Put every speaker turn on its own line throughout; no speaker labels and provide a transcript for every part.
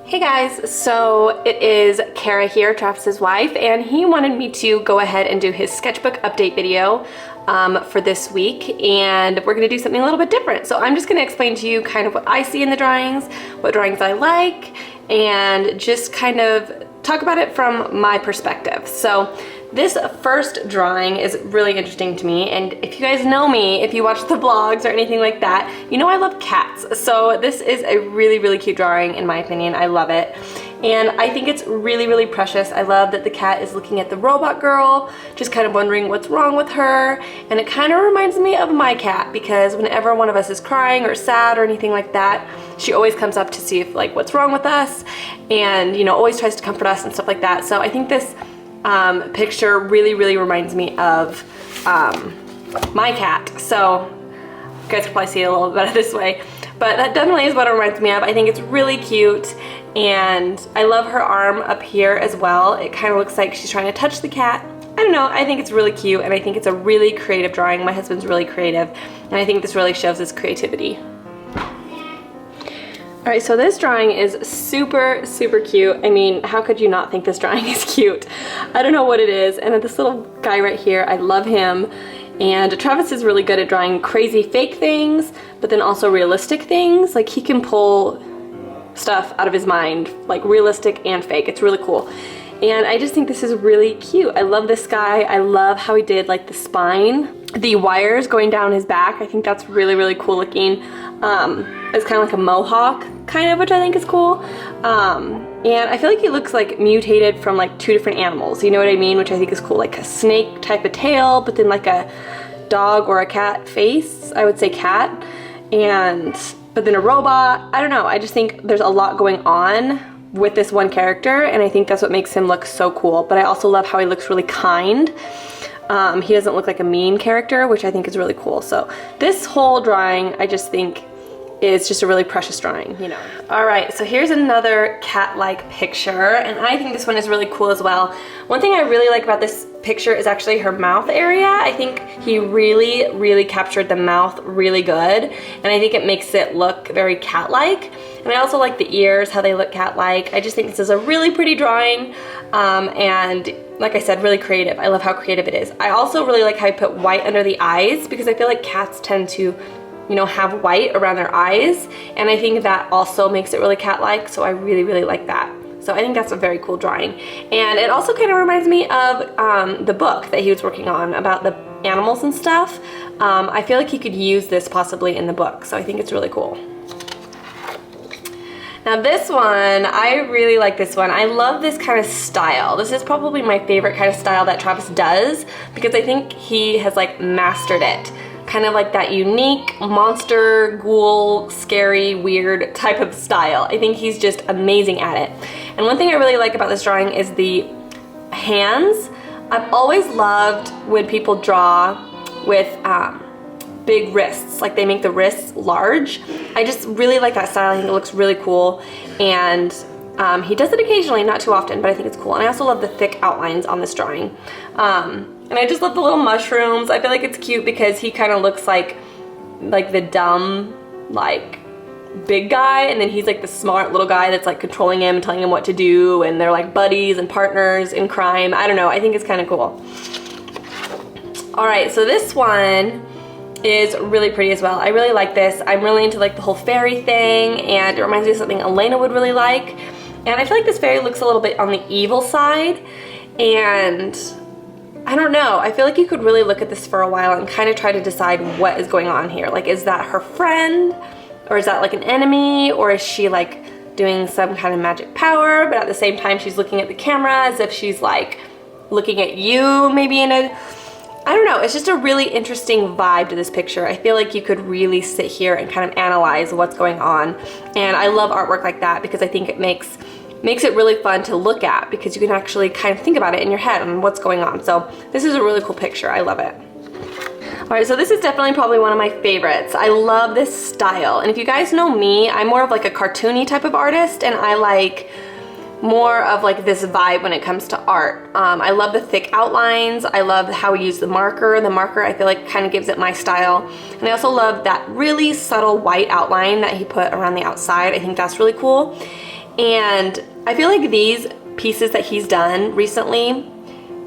Hey guys, so it is Carah here, Travis's wife, and he wanted me to go ahead and do his sketchbook update video for this week, and we're gonna do something a little bit different. So I'm just gonna explain to you kind of what I see in the drawings, what drawings I like, and just kind of talk about it from my perspective. So this first drawing is really interesting to me, and if you guys know me, if you watch the vlogs or anything like that, you know I love cats. So this is a really cute drawing in my opinion. I love it. And I think it's really precious. I love that the cat is looking at the robot girl, just kind of wondering what's wrong with her. And it kind of reminds me of my cat, because whenever one of us is crying or sad or anything like that, she always comes up to see if like what's wrong with us, and you know, always tries to comfort us and stuff like that. So I think this picture really reminds me of my cat. So you guys can probably see it a little better this way, but that definitely is what it reminds me of. I think it's really cute, and I love her arm up here as well. It kind of looks like she's trying to touch the cat. I don't know, I think it's really cute, and I think it's a really creative drawing. My husband's really creative, and I think this really shows his creativity. Alright, so this drawing is super cute. I mean, how could you not think this drawing is cute? I don't know what it is. And this little guy right here, I love him. And Travis is really good at drawing crazy fake things, but then also realistic things. Like, he can pull stuff out of his mind, like realistic and fake. It's really cool. And I just think this is really cute. I love this guy. I love how he did like the spine, the wires going down his back. I think that's really cool looking. It's kind of like a mohawk kind of, which I think is cool. And I feel like he looks like mutated from like two different animals, you know what I mean? Which I think is cool, like a snake type of tail, but then like a dog or a cat face. I would say cat. But then a robot. I don't know, I just think there's a lot going on with this one character, and I think that's what makes him look so cool. But I also love how he looks really kind. He doesn't look like a mean character, which I think is really cool. So this whole drawing, I just think, is just a really precious drawing, you know. All right, so here's another cat-like picture, and I think this one is really cool as well. One thing I really like about this picture is actually her mouth area. I think he really captured the mouth really good, and I think it makes it look very cat-like. And I also like the ears, how they look cat-like. I just think this is a really pretty drawing, and like I said, really creative. I love how creative it is. I also really like how I put white under the eyes, because I feel like cats tend to, you know, have white around their eyes, and I think that also makes it really cat-like, so I really like that. So I think that's a very cool drawing. And it also kind of reminds me of the book that he was working on about the animals and stuff. I feel like he could use this possibly in the book, so I think it's really cool. Now this one, I really like this one. I love this kind of style. This is probably my favorite kind of style that Travis does, because I think he has like mastered it. Kind of like that unique monster, ghoul, scary, weird type of style. I think he's just amazing at it. And one thing I really like about this drawing is the hands. I've always loved when people draw with big wrists, like they make the wrists large. I just really like that style. I think it looks really cool. And he does it occasionally, not too often, but I think it's cool. And I also love the thick outlines on this drawing. And I just love the little mushrooms. I feel like it's cute because he kind of looks like the dumb, like, big guy, and then he's like the smart little guy that's like controlling him, telling him what to do, and they're like buddies and partners in crime. I don't know, I think it's kind of cool. Alright, so this one is really pretty as well. I really like this. I'm really into like the whole fairy thing, and it reminds me of something Elena would really like. And I feel like this fairy looks a little bit on the evil side, and I don't know, I feel like you could really look at this for a while and kind of try to decide what is going on here. Like, is that her friend? Or is that like an enemy? Or is she like doing some kind of magic power, but at the same time she's looking at the camera as if she's like looking at you maybe in a, I don't know, it's just a really interesting vibe to this picture. I feel like you could really sit here and kind of analyze what's going on. And I love artwork like that, because I think it makes it really fun to look at, because you can actually kind of think about it in your head and what's going on. So this is a really cool picture. I love it. Alright, so this is definitely probably one of my favorites. I love this style. And if you guys know me, I'm more of like a cartoony type of artist, and I like more of like this vibe when it comes to art. I love the thick outlines. I love how we use the marker. The marker, I feel like, kind of gives it my style. And I also love that really subtle white outline that he put around the outside. I think that's really cool. And I feel like these pieces that he's done recently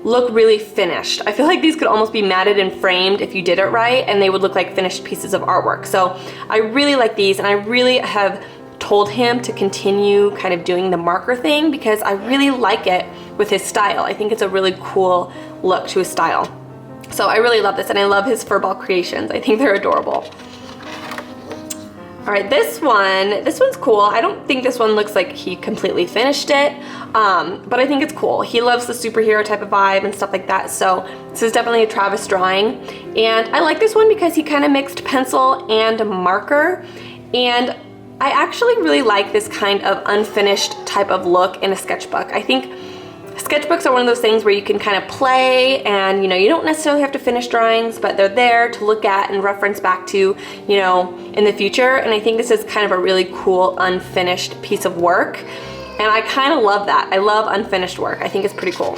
look really finished. I feel like these could almost be matted and framed if you did it right, and they would look like finished pieces of artwork. So I really like these, and I really have told him to continue kind of doing the marker thing because I really like it with his style. I think it's a really cool look to his style. So I really love this, and I love his furball creations. I think they're adorable. All right, this one's cool. I don't think this one looks like he completely finished it, but I think it's cool. He loves the superhero type of vibe and stuff like that, so this is definitely a Travis drawing. And I like this one because he kind of mixed pencil and marker, and I actually really like this kind of unfinished type of look in a sketchbook. I think sketchbooks are one of those things where you can kind of play and, you know, you don't necessarily have to finish drawings, but they're there to look at and reference back to, you know, in the future. And I think this is kind of a really cool unfinished piece of work. And I kind of love that. I love unfinished work. I think it's pretty cool.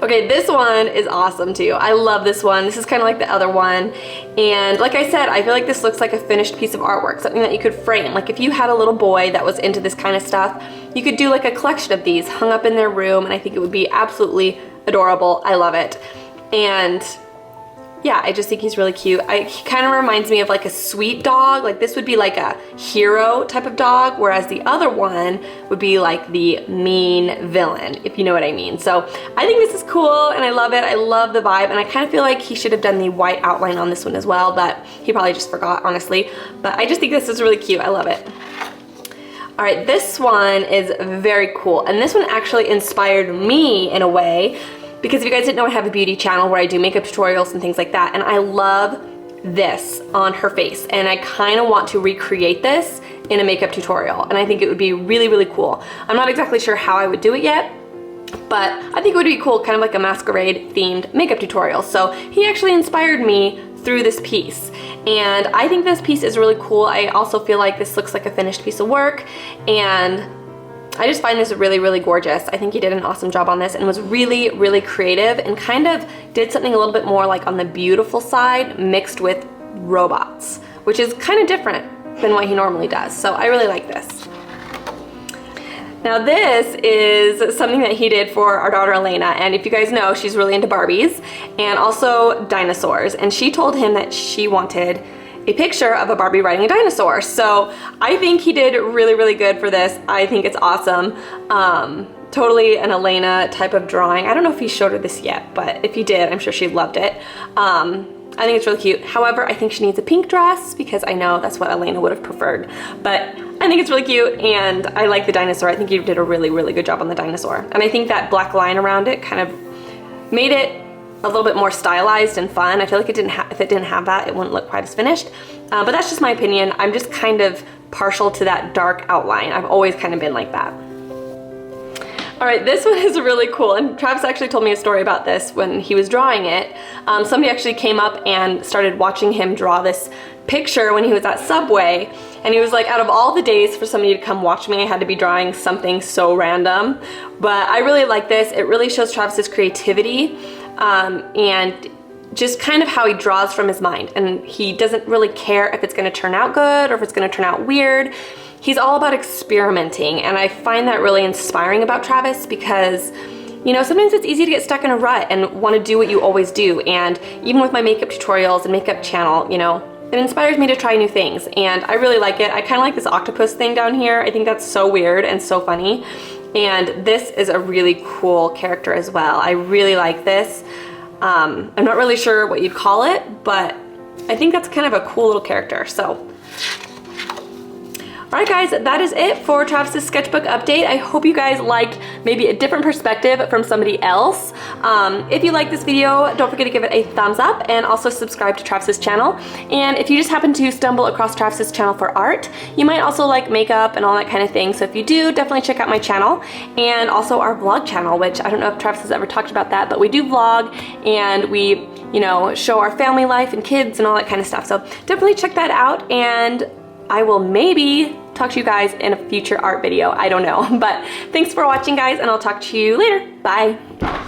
Okay, this one is awesome too. I love this one. This is kind of like the other one. And like I said, I feel like this looks like a finished piece of artwork, something that you could frame. Like if you had a little boy that was into this kind of stuff, you could do like a collection of these hung up in their room, and I think it would be absolutely adorable. I love it. And yeah, I just think he's really cute. He kind of reminds me of like a sweet dog. Like this would be like a hero type of dog, whereas the other one would be like the mean villain, if you know what I mean. So I think this is cool, and I love it. I love the vibe, and I kind of feel like he should have done the white outline on this one as well, but he probably just forgot, honestly. But I just think this is really cute. I love it. All right, this one is very cool, and this one actually inspired me in a way, because if you guys didn't know, I have a beauty channel where I do makeup tutorials and things like that, and I love this on her face, and I kind of want to recreate this in a makeup tutorial, and I think it would be really, really cool. I'm not exactly sure how I would do it yet, but I think it would be cool, kind of like a masquerade themed makeup tutorial. So he actually inspired me through this piece, and I think this piece is really cool. I also feel like this looks like a finished piece of work, and I just find this really, really gorgeous. I think he did an awesome job on this and was really, really creative and kind of did something a little bit more like on the beautiful side mixed with robots, which is kind of different than what he normally does. So I really like this. Now this is something that he did for our daughter Elena, and if you guys know, she's really into Barbies and also dinosaurs, and she told him that she wanted a picture of a Barbie riding a dinosaur. So I think he did really, really good for this. I think it's awesome. Totally an Elena type of drawing. I don't know if he showed her this yet, but if he did, I'm sure she loved it. I think it's really cute. However, I think she needs a pink dress because I know that's what Elena would have preferred. But I think it's really cute, and I like the dinosaur. I think you did a really, really good job on the dinosaur. And I think that black line around it kind of made it a little bit more stylized and fun. I feel like if it didn't have that, it wouldn't look quite as finished. But that's just my opinion. I'm just kind of partial to that dark outline. I've always kind of been like that. All right, this one is really cool, and Travis actually told me a story about this when he was drawing it. Somebody actually came up and started watching him draw this picture when he was at Subway, and he was like, out of all the days for somebody to come watch me, I had to be drawing something so random. But I really like this. It really shows Travis's creativity and just kind of how he draws from his mind, and he doesn't really care if it's going to turn out good or if it's going to turn out weird. He's all about experimenting, and I find that really inspiring about Travis because, you know, sometimes it's easy to get stuck in a rut and want to do what you always do. And even with my makeup tutorials and makeup channel, you know, it inspires me to try new things, and I really like it. I kind of like this octopus thing down here. I think that's so weird and so funny. And this is a really cool character as well. I really like this. I'm not really sure what you'd call it, but I think that's kind of a cool little character. So all right guys, that is it for Travis's sketchbook update. I hope you guys liked maybe a different perspective from somebody else. If you like this video, don't forget to give it a thumbs up and also subscribe to Travis's channel. And if you just happen to stumble across Travis's channel for art, you might also like makeup and all that kind of thing. So if you do, definitely check out my channel and also our vlog channel, which I don't know if Travis has ever talked about that, but we do vlog and we, you know, show our family life and kids and all that kind of stuff. So definitely check that out, and I will maybe talk to you guys in a future art video. I don't know. But thanks for watching, guys, and I'll talk to you later. Bye.